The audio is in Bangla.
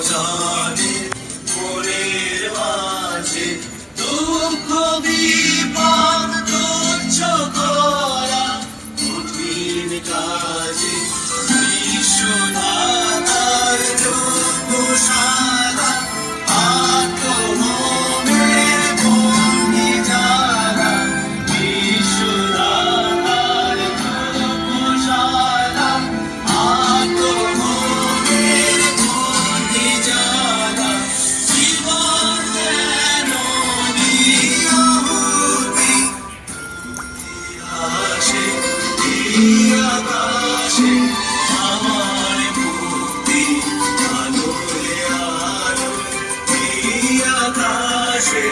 জানে মনের মাঝে দুঃখ বিপদ তুচ্ছ করা কঠিন কাজে বিশ্বদাতার যোগশালা আত্মমনের বন্দি যারা বিশ্বদাতার যোগশালা আত্মমনের বন্দি যারা জীবন যেন নিয়ামতি আসে আকাশে আমার মুক্তি আলোয় আলোয় আকাশে